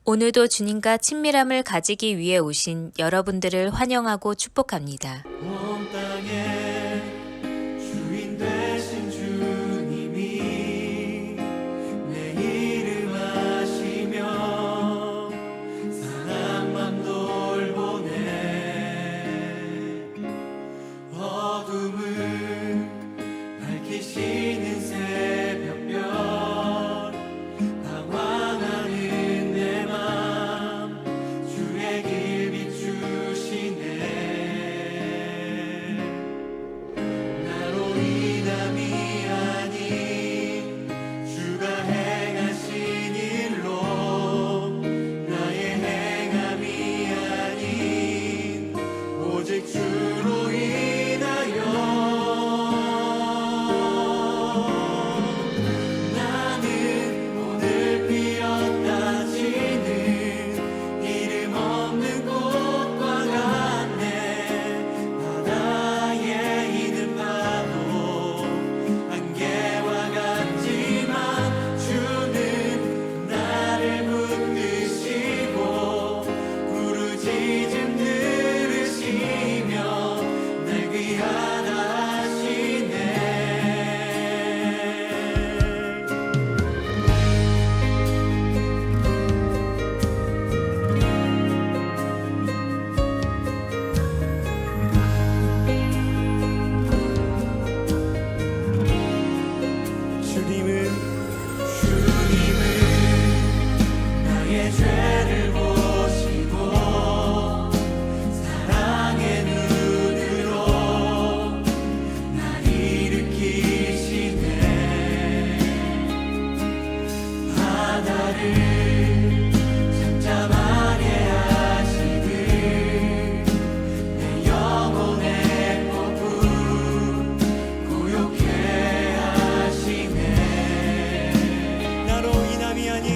오늘도 주님과 친밀함을 가지기 위해 오신 여러분들을 환영하고 축복합니다. 온 땅의 주인 되신 주님이 내 이름 아시며 사랑만 돌보네. 어둠을 밝히시는 새벽별 방황하는 내 맘 주의 길 비추시네. 나로 인함이 아닌 주가 행하신 일로 나의 행함이 아닌 오직 주로 인하여 나는 오늘 피었다 지는 이름 없는 꽃과 같네. 바다에 있는 파도 안개와 같지만 주는 나를 붙드시고 부르짖음 들으시며 날 귀하다 하시네. 주님은 나의 죄를 보시고 사랑의 눈으로 날 일으키시네. 바다를 잠잠하게 하시듯 내 영혼의 폭풍 고요케 하시네. 나로 인함이 아닌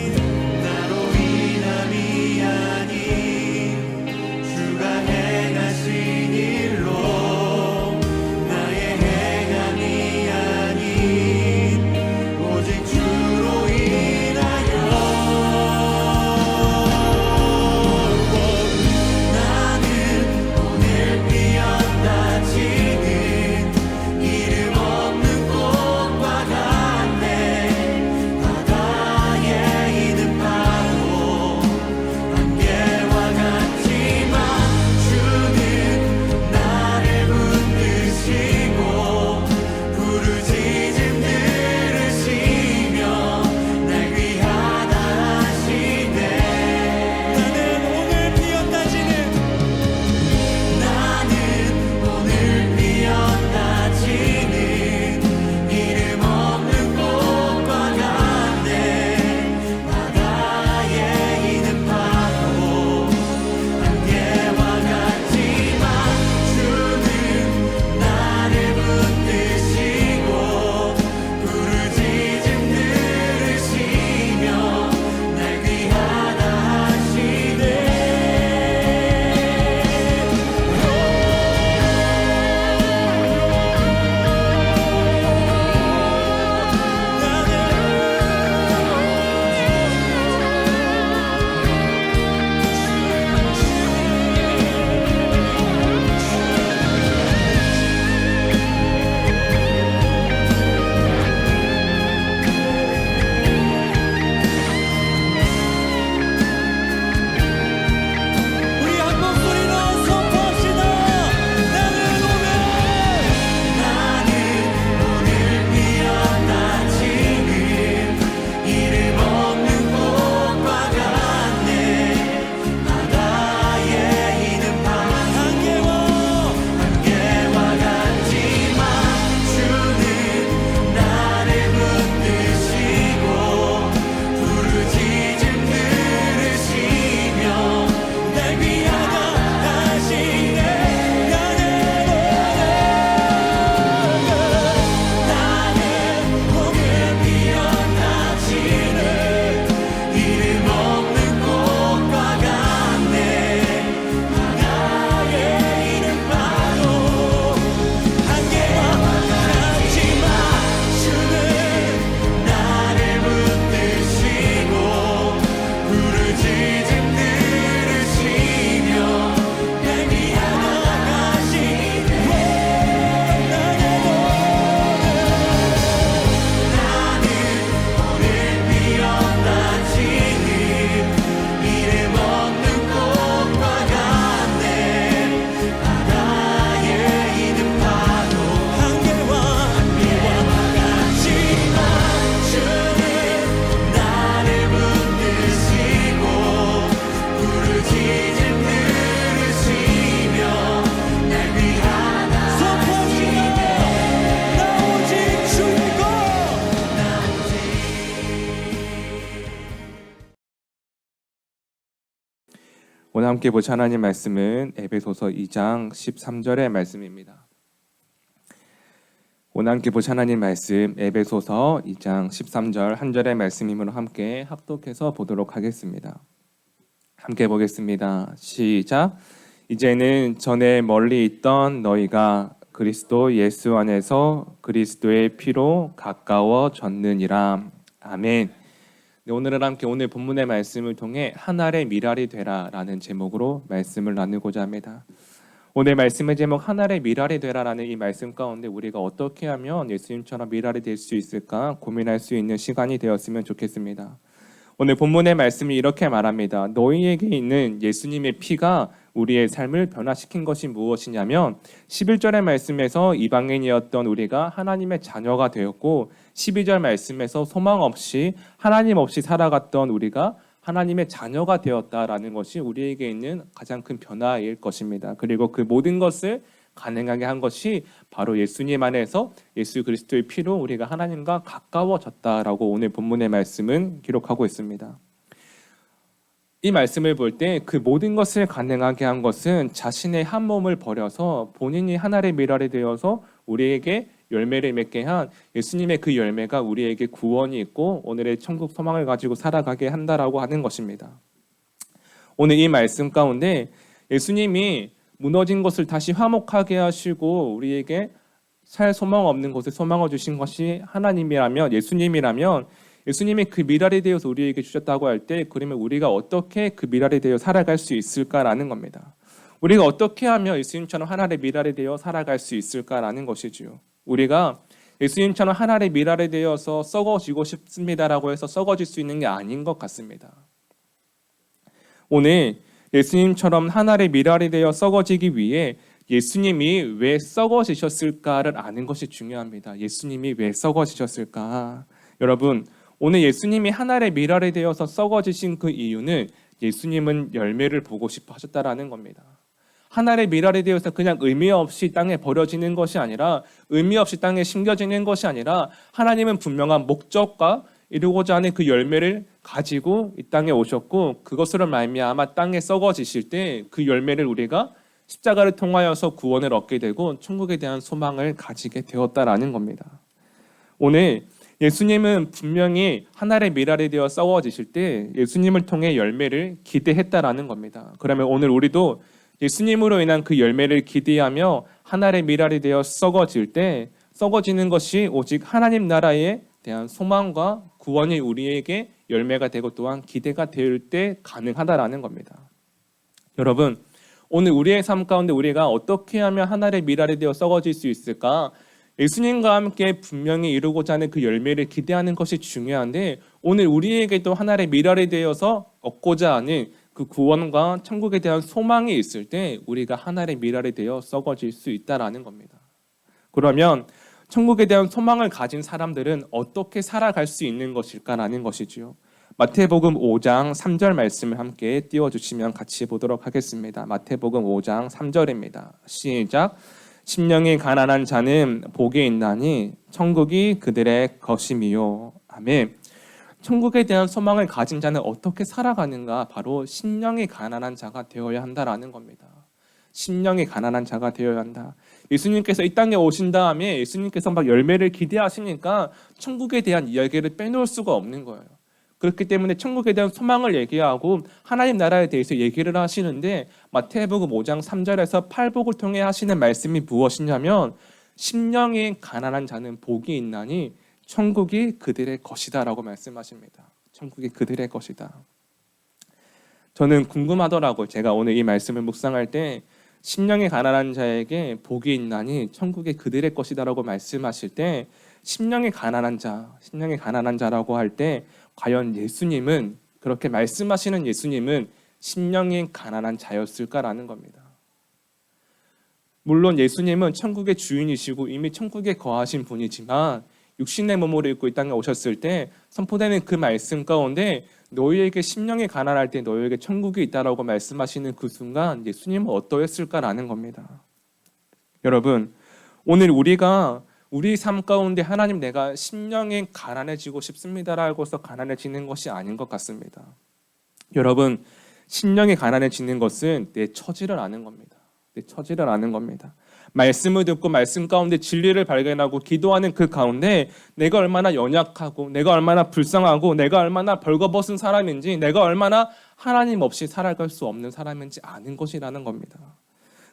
오늘 함께 보실 하나님 말씀은 에베소서 2장 13절의 말씀입니다. 오늘 함께 보실 하나님 말씀 에베소서 2장 13절 한 절의 말씀이므로 함께 합독해서 보도록 하겠습니다. 함께 보겠습니다. 시작. 이제는 전에 멀리 있던 너희가 그리스도 예수 안에서 그리스도의 피로 가까워졌느니라. 아멘. 네, 오늘은 함께 오늘 본문의 말씀을 통해 한 알의 밀알이 되라라는 제목으로 말씀을 나누고자 합니다. 오늘 말씀의 제목 한 알의 밀알이 되라라는 이 말씀 가운데 우리가 어떻게 하면 예수님처럼 밀알이 될 수 있을까 고민할 수 있는 시간이 되었으면 좋겠습니다. 오늘 본문의 말씀이 이렇게 말합니다. 너희에게 있는 예수님의 피가 우리의 삶을 변화시킨 것이 무엇이냐면 11절의 말씀에서 이방인이었던 우리가 하나님의 자녀가 되었고 12절 말씀에서 소망 없이 하나님 없이 살아갔던 우리가 하나님의 자녀가 되었다라는 것이 우리에게 있는 가장 큰 변화일 것입니다. 그리고 그 모든 것을 가능하게 한 것이 바로 예수님 안에서 예수 그리스도의 피로 우리가 하나님과 가까워졌다라고 오늘 본문의 말씀은 기록하고 있습니다. 이 말씀을 볼 때 그 모든 것을 가능하게 한 것은 자신의 한 몸을 버려서 본인이 하나의 밀알이 되어서 우리에게 열매를 맺게 한 예수님의 그 열매가 우리에게 구원이 있고 오늘의 천국 소망을 가지고 살아가게 한다라고 하는 것입니다. 오늘 이 말씀 가운데 예수님이 무너진 것을 다시 화목하게 하시고 우리에게 살 소망 없는 곳에 소망을 주신 것이 하나님이라면 예수님이라면 예수님이 그 밀알이 되어서 우리에게 주셨다고 할 때 그러면 우리가 어떻게 그 밀알이 되어 살아갈 수 있을까라는 겁니다. 우리가 어떻게 하면 예수님처럼 하나의 밀알이 되어 살아갈 수 있을까라는 것이지요. 우리가 예수님처럼 하나의 밀알이 되어서 썩어지고 싶습니다라고 해서 썩어질 수 있는 게 아닌 것 같습니다. 오늘 예수님처럼 하나의 밀알이 되어 썩어지기 위해 예수님이 왜 썩어지셨을까를 아는 것이 중요합니다. 예수님이 왜 썩어지셨을까? 여러분, 오늘 예수님이 하나의 밀알이 되어서 썩어지신 그 이유는 예수님은 열매를 보고 싶어 하셨다라는 겁니다. 하나의 밀알이 되어서 그냥 의미 없이 땅에 버려지는 것이 아니라 의미 없이 땅에 심겨지는 것이 아니라 하나님은 분명한 목적과 이루고자 하는 그 열매를 가지고 이 땅에 오셨고 그것으로 말미암아 땅에 썩어지실 때 그 열매를 우리가 십자가를 통하여서 구원을 얻게 되고 천국에 대한 소망을 가지게 되었다라는 겁니다. 오늘 예수님은 분명히 하나의 밀알이 되어 썩어지실 때 예수님을 통해 열매를 기대했다라는 겁니다. 그러면 오늘 우리도 예수님으로 인한 그 열매를 기대하며 하나의 밀알이 되어 썩어질 때 썩어지는 것이 오직 하나님 나라에 대한 소망과 구원이 우리에게 열매가 되고 또한 기대가 될 때 가능하다라는 겁니다. 여러분, 오늘 우리의 삶 가운데 우리가 어떻게 하면 하나의 밀알이 되어 썩어질 수 있을까? 예수님과 함께 분명히 이루고자 하는 그 열매를 기대하는 것이 중요한데 오늘 우리에게도 하나의 밀알이 되어서 얻고자 하는 그 구원과 천국에 대한 소망이 있을 때 우리가 하나의 밀알이 되어 썩어질 수 있다라는 겁니다. 그러면 천국에 대한 소망을 가진 사람들은 어떻게 살아갈 수 있는 것일까라는 것이지요. 마태복음 5장 3절 말씀을 함께 띄워주시면 같이 보도록 하겠습니다. 마태복음 5장 3절입니다. 시작. 심령이 가난한 자는 복이 있나니 천국이 그들의 것임이요. 아멘. 천국에 대한 소망을 가진 자는 어떻게 살아가는가? 바로 심령이 가난한 자가 되어야 한다라는 겁니다. 심령이 가난한 자가 되어야 한다. 예수님께서 이 땅에 오신 다음에 예수님께서 막 열매를 기대하시니까 천국에 대한 이야기를 빼놓을 수가 없는 거예요. 그렇기 때문에 천국에 대한 소망을 얘기하고 하나님 나라에 대해서 얘기를 하시는데 마태복음 5장 3절에서 팔복을 통해 하시는 말씀이 무엇이냐면 심령이 가난한 자는 복이 있나니 천국이 그들의 것이다 라고 말씀하십니다. 천국이 그들의 것이다. 저는 궁금하더라고요. 제가 오늘 이 말씀을 묵상할 때 심령이 가난한 자에게 복이 있나니 천국이 그들의 것이다라고 말씀하실 때 심령이 가난한 자라고 할 때 과연 예수님은 그렇게 말씀하시는 예수님은 심령이 가난한 자였을까라는 겁니다. 물론 예수님은 천국의 주인이시고 이미 천국에 거하신 분이지만 육신의 몸으로 입고 이 땅에 오셨을 때 선포되는 그 말씀 가운데 너희에게 심령이 가난할 때 너희에게 천국이 있다라고 말씀하시는 그 순간 예수님은 어떠했을까라는 겁니다. 여러분, 오늘 우리가 우리 삶 가운데 하나님 내가 심령이 가난해지고 싶습니다라고 해서 가난해지는 것이 아닌 것 같습니다. 여러분, 심령이 가난해지는 것은 내 처지를 아는 겁니다. 내 처지를 아는 겁니다. 말씀을 듣고 말씀 가운데 진리를 발견하고 기도하는 그 가운데 내가 얼마나 연약하고 내가 얼마나 불쌍하고 내가 얼마나 벌거벗은 사람인지 내가 얼마나 하나님 없이 살아갈 수 없는 사람인지 아는 것이라는 겁니다.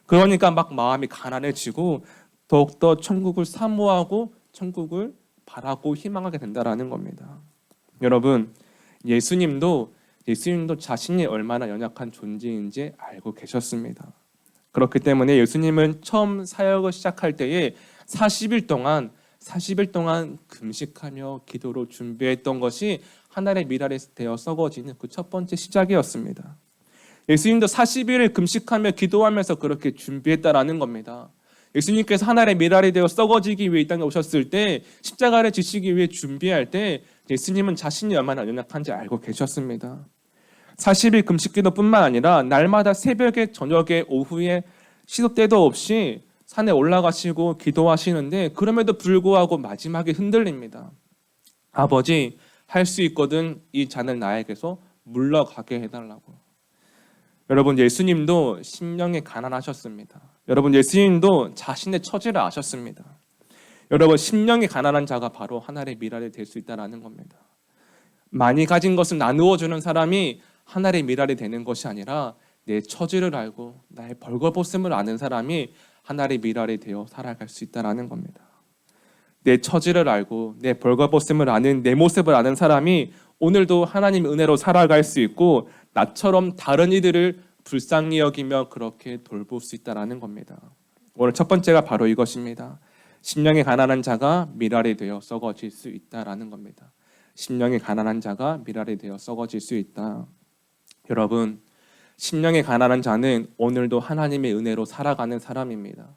그러니까 막 마음이 가난해지고 더욱더 천국을 사모하고 천국을 바라고 희망하게 된다라는 겁니다. 여러분, 예수님도 자신이 얼마나 연약한 존재인지 알고 계셨습니다. 그렇기 때문에 예수님은 처음 사역을 시작할 때에 40일 동안 금식하며 기도로 준비했던 것이 하늘의 미랄에 되어 썩어지는 그 첫 번째 시작이었습니다. 예수님도 40일을 금식하며 기도하면서 그렇게 준비했다라는 겁니다. 예수님께서 하늘의 미랄이 되어 썩어지기 위해 이 땅에 오셨을 때 십자가를 지시기 위해 준비할 때 예수님은 자신이 얼마나 연약한지 알고 계셨습니다. 40일 금식 기도뿐만 아니라 날마다 새벽에 저녁에 오후에 시도 때도 없이 산에 올라가시고 기도하시는데 그럼에도 불구하고 마지막에 흔들립니다. 아버지, 할 수 있거든 이 잔을 나에게서 물러가게 해달라고. 여러분, 예수님도 심령이 가난하셨습니다. 여러분, 예수님도 자신의 처지를 아셨습니다. 여러분, 심령이 가난한 자가 바로 하늘의 미랄이 될 수 있다는 겁니다. 많이 가진 것을 나누어 주는 사람이 하늘의 미랄이 되는 것이 아니라 내 처지를 알고 나의 벌거벗음을 아는 사람이 하늘의 미랄이 되어 살아갈 수 있다는 겁니다. 내 처지를 알고 내 벌거벗음을 아는 내 모습을 아는 사람이 오늘도 하나님의 은혜로 살아갈 수 있고 나처럼 다른 이들을 불쌍히 여기며 그렇게 돌볼 수 있다는 겁니다. 오늘 첫 번째가 바로 이것입니다. 심령이 가난한 자가 미랄이 되어 썩어질 수 있다는 겁니다. 심령이 가난한 자가 미랄이 되어 썩어질 수 있다. 여러분, 심령이 가난한 자는 오늘도 하나님의 은혜로 살아가는 사람입니다.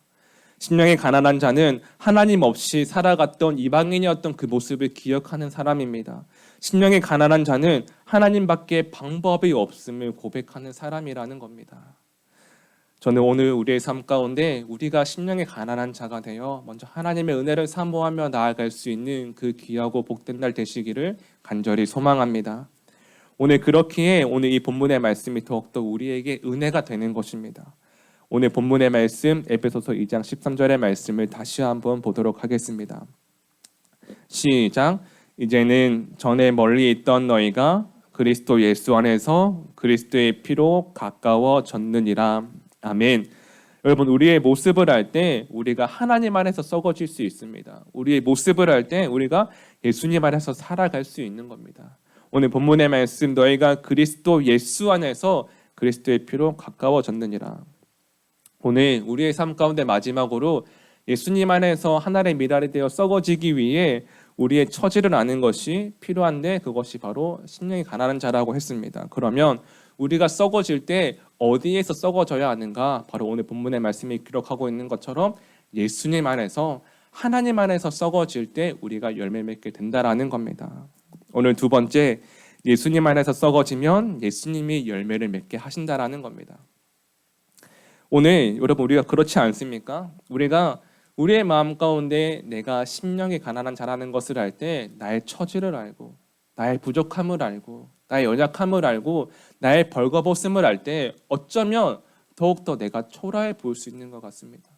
심령이 가난한 자는 하나님 없이 살아갔던 이방인이었던 그 모습을 기억하는 사람입니다. 심령이 가난한 자는 하나님밖에 방법이 없음을 고백하는 사람이라는 겁니다. 저는 오늘 우리의 삶 가운데 우리가 심령이 가난한 자가 되어 먼저 하나님의 은혜를 사모하며 나아갈 수 있는 그 귀하고 복된 날 되시기를 간절히 소망합니다. 오늘 그렇기에 오늘 이 본문의 말씀이 더욱더 우리에게 은혜가 되는 것입니다. 오늘 본문의 말씀 에베소서 2장 13절의 말씀을 다시 한번 보도록 하겠습니다. 시작. 이제는 전에 멀리 있던 너희가 그리스도 예수 안에서 그리스도의 피로 가까워졌느니라. 아멘. 여러분, 우리의 모습을 할 때 우리가 하나님 안에서 썩어질 수 있습니다. 우리의 모습을 할 때 우리가 예수님 안에서 살아갈 수 있는 겁니다. 오늘 본문의 말씀 너희가 그리스도 예수 안에서 그리스도의 피로 가까워졌느니라. 오늘 우리의 삶 가운데 마지막으로 예수님 안에서 하늘의 미랄이 되어 썩어지기 위해 우리의 처지를 아는 것이 필요한데 그것이 바로 심령이 가난한 자라고 했습니다. 그러면 우리가 썩어질 때 어디에서 썩어져야 하는가? 바로 오늘 본문의 말씀이 기록하고 있는 것처럼 예수님 안에서 하나님 안에서 썩어질 때 우리가 열매 맺게 된다라는 겁니다. 오늘 두 번째, 예수님 안에서 썩어지면 예수님이 열매를 맺게 하신다라는 겁니다. 오늘 여러분 우리가 그렇지 않습니까? 우리가 우리의 마음 가운데 내가 심령이 가난한 자라는 것을 알 때 나의 처지를 알고 나의 부족함을 알고 나의 연약함을 알고 나의 벌거벗음을 알 때 어쩌면 더욱더 내가 초라해 보일 수 있는 것 같습니다.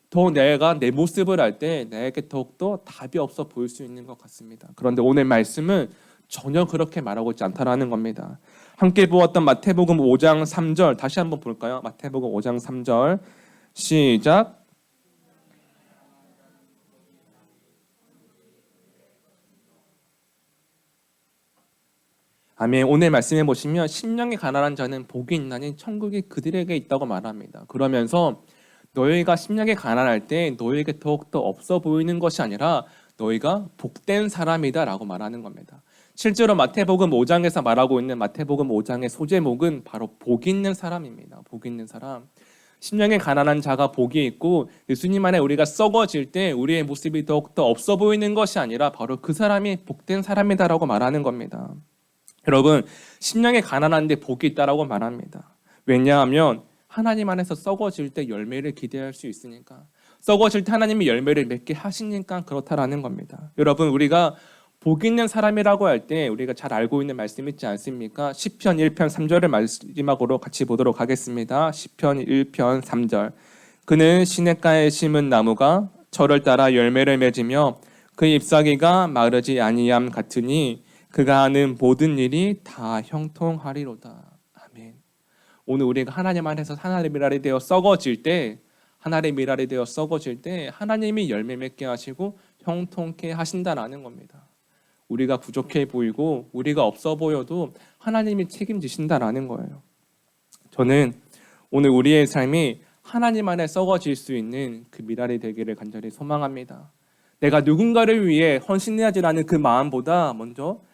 더욱 내가 내 모습을 알 때 나에게 더욱더 답이 없어 보일 수 있는 것 같습니다. 그런데 오늘 말씀은 전혀 그렇게 말하고 있지 않다라는 겁니다. 함께 보았던 마태복음 5장 3절 다시 한번 볼까요? 마태복음 5장 3절 시작. 아멘. 오늘 말씀해 보시면 심령이 가난한 자는 복이 있나니 천국이 그들에게 있다고 말합니다. 그러면서 너희가 심령이 가난할 때 너희에게 더욱더 없어 보이는 것이 아니라 너희가 복된 사람이다라고 말하는 겁니다. 실제로 마태복음 5장에서 말하고 있는 마태복음 5장의 소제목은 바로 복 있는 사람입니다. 복 있는 사람. 심령이 가난한 자가 복이 있고 예수님 안에 우리가 썩어질 때 우리의 모습이 더욱더 없어 보이는 것이 아니라 바로 그 사람이 복된 사람이다라고 말하는 겁니다. 여러분, 심령이 가난한데 복이 있다라고 말합니다. 왜냐하면 하나님 안에서 썩어질 때 열매를 기대할 수 있으니까, 썩어질 때 하나님이 열매를 맺게 하시니까 그렇다라는 겁니다. 여러분, 우리가 복 있는 사람이라고 할 때 우리가 잘 알고 있는 말씀 있지 않습니까? 시편 1편 3절을 마지막으로 같이 보도록 하겠습니다. 시편 1편 3절. 그는 시냇가에 심은 나무가 철을 따라 열매를 맺으며 그 잎사귀가 마르지 아니함 같으니 그가 하는 모든 일이 다 형통하리로다. 아멘. 오늘 우리가 하나님 안에서 하나님의 미랄이 되어 썩어질 때, 하나님의 미랄이 되어 썩어질 때 하나님이 열매 맺게 하시고 형통케 하신다라는 겁니다. 우리가 부족해 보이고 우리가 없어 보여도 하나님이 책임지신다라는 거예요. 저는 오늘 우리의 삶이 하나님 안에 썩어질 수 있는 그 미랄이 되기를 간절히 소망합니다. 내가 누군가를 위해 헌신해야지라는 그 마음보다 먼저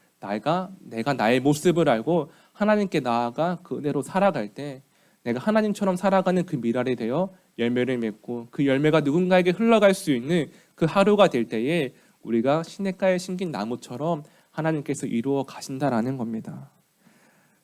내가 나의 모습을 알고 하나님께 나아가 그 은혜로 살아갈 때 내가 하나님처럼 살아가는 그 미랄이 되어 열매를 맺고 그 열매가 누군가에게 흘러갈 수 있는 그 하루가 될 때에 우리가 시냇가에 심긴 나무처럼 하나님께서 이루어 가신다라는 겁니다.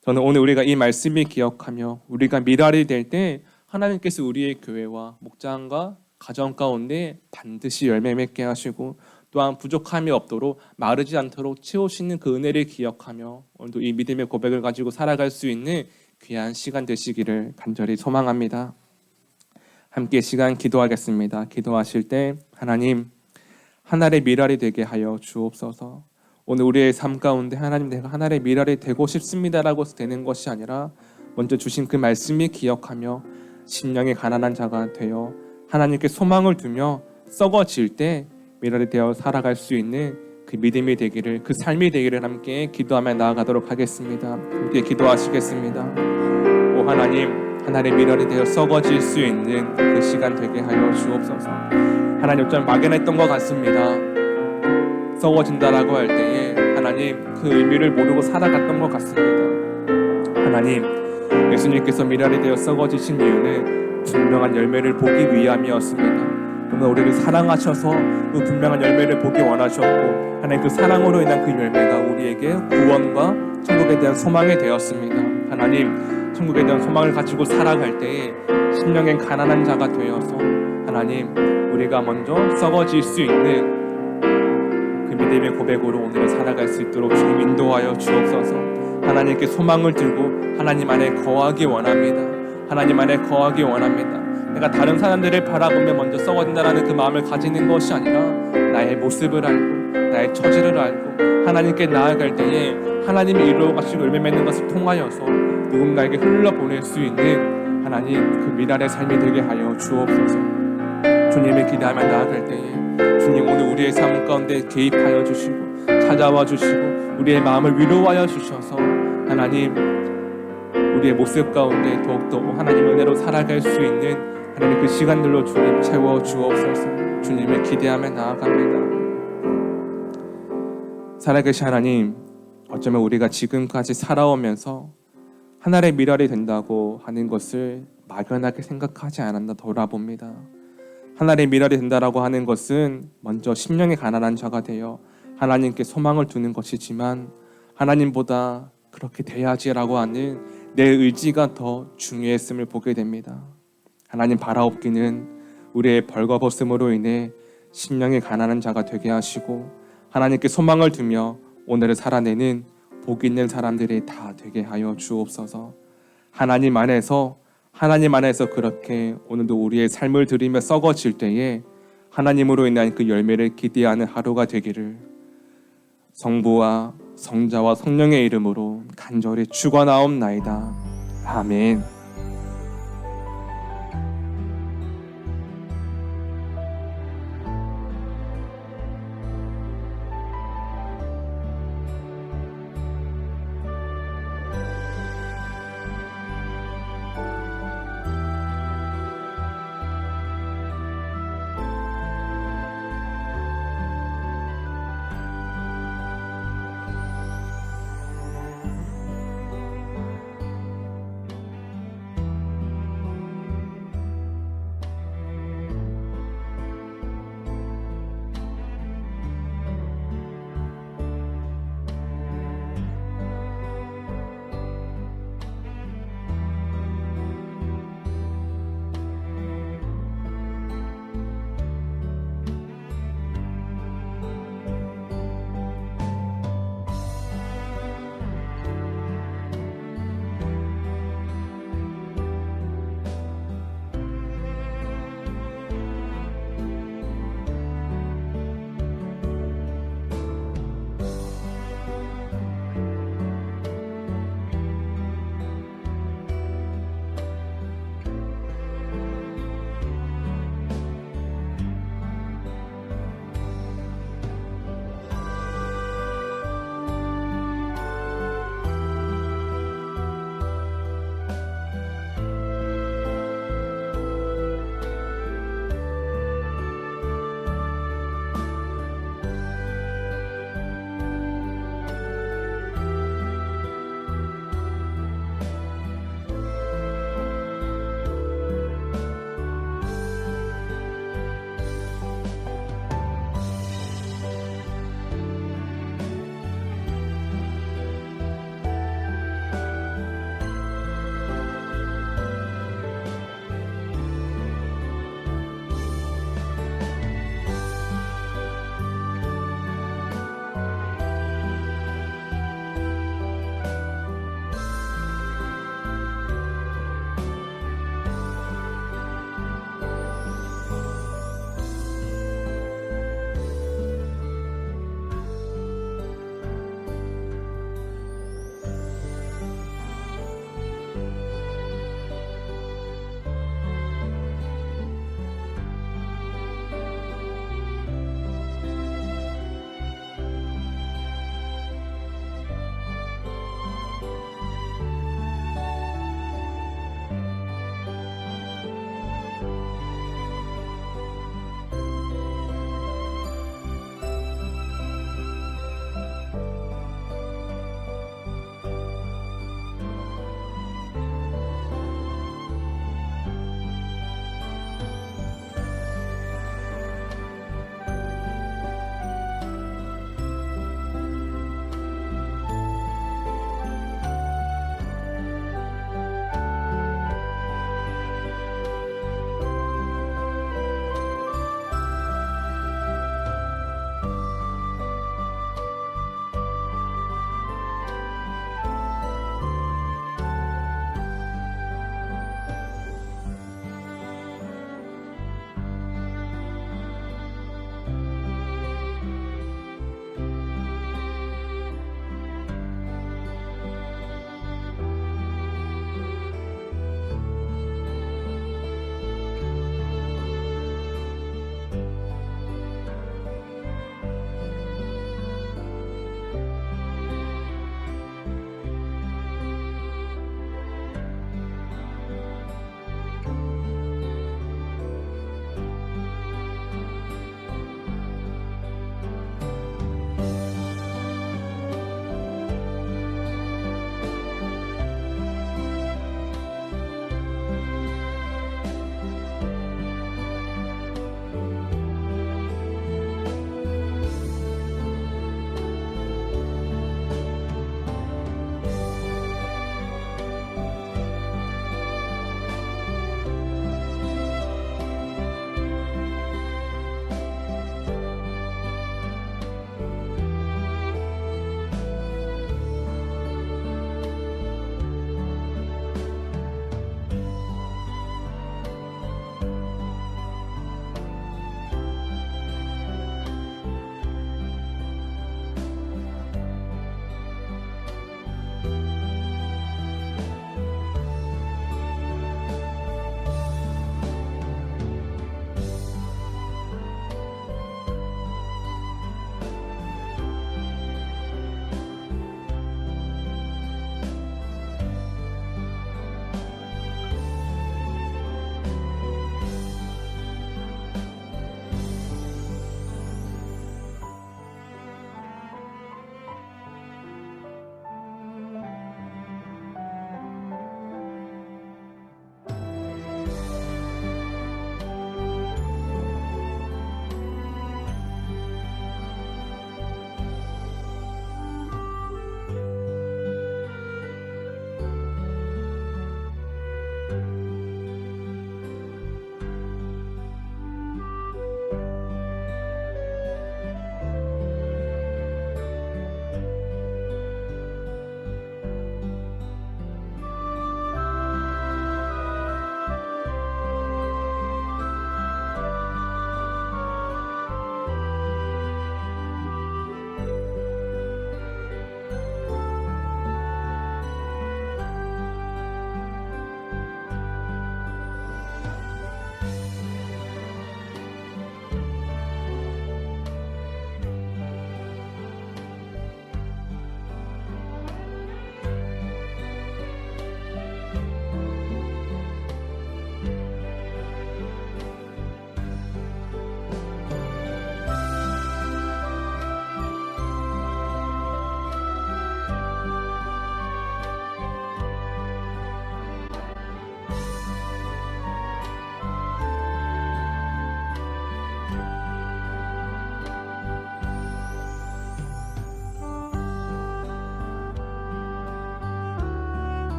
저는 오늘 우리가 이 말씀을 기억하며 우리가 미랄이 될 때 하나님께서 우리의 교회와 목장과 가정 가운데 반드시 열매 맺게 하시고 또한 부족함이 없도록 마르지 않도록 채우시는 그 은혜를 기억하며 오늘도 이 믿음의 고백을 가지고 살아갈 수 있는 귀한 시간 되시기를 간절히 소망합니다. 함께 시간 기도하겠습니다. 기도하실 때 하나님, 하나의 미랄이 되게 하여 주옵소서. 오늘 우리의 삶 가운데 하나님, 내가 하나의 미랄이 되고 싶습니다라고 되는 것이 아니라 먼저 주신 그 말씀이 기억하며 심령이 가난한 자가 되어 하나님께 소망을 두며 썩어질 때 미랄이 되어 살아갈 수 있는 그 믿음이 되기를, 그 삶이 되기를 함께 기도하며 나아가도록 하겠습니다. 함께 기도하시겠습니다. 오 하나님, 하나의 미랄이 되어 썩어질 수 있는 그 시간 되게 하여 주옵소서. 하나님, 좀 막연했던 것 같습니다. 썩어진다라고 할 때에 하나님, 그 의미를 모르고 살아갔던 것 같습니다. 하나님, 예수님께서 미랄이 되어 썩어지신 이유는 분명한 열매를 보기 위함이었습니다. 오늘 우리를 사랑하셔서 그 분명한 열매를 보기 원하셨고 하나님, 그 사랑으로 인한 그 열매가 우리에게 구원과 천국에 대한 소망이 되었습니다. 하나님, 천국에 대한 소망을 가지고 살아갈 때에 심령엔 가난한 자가 되어서 하나님, 우리가 먼저 썩어질 수 있는 그 믿음의 고백으로 오늘을 살아갈 수 있도록 주님 인도하여 주옵소서. 하나님께 소망을 들고 하나님 안에 거하기 원합니다. 하나님 안에 거하기 원합니다. 내가 다른 사람들을 바라보며 먼저 썩어진다라는 그 마음을 가지는 것이 아니라 나의 모습을 알고 나의 처지를 알고 하나님께 나아갈 때에 하나님이 이루어 가시고 열매 맺는 것을 통하여서 누군가에게 흘러보낼 수 있는 하나님, 그 미랄의 삶이 되게 하여 주옵소서. 주님을 기대하며 나아갈 때에 주님, 오늘 우리의 삶 가운데 개입하여 주시고 찾아와 주시고 우리의 마음을 위로하여 주셔서 하나님, 우리의 모습 가운데 더욱더 하나님의 은혜로 살아갈 수 있는 하나님 그 시간들로 주님 채워 주옵소서. 주님을 기대하며 나아갑니다. 살아계신 하나님, 어쩌면 우리가 지금까지 살아오면서 하나의 미랄이 된다고 하는 것을 막연하게 생각하지 않았나 돌아봅니다. 하나의 미랄이 된다라고 하는 것은 먼저 심령이 가난한 자가 되어 하나님께 소망을 두는 것이지만 하나님보다 그렇게 돼야지라고 하는 내 의지가 더 중요했음을 보게 됩니다. 하나님, 바라옵기는 우리의 벌거벗음으로 인해 심령이 가난한 자가 되게 하시고 하나님께 소망을 두며 오늘을 살아내는 복 있는 사람들이 다 되게 하여 주옵소서. 하나님 안에서 그렇게 오늘도 우리의 삶을 드리며 썩어질 때에 하나님으로 인한 그 열매를 기대하는 하루가 되기를 성부와 성자와 성령의 이름으로 간절히 축원하옵나이다. 아멘.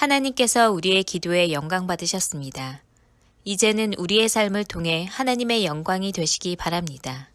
하나님께서 우리의 기도에 영광 받으셨습니다. 이제는 우리의 삶을 통해 하나님의 영광이 되시기 바랍니다.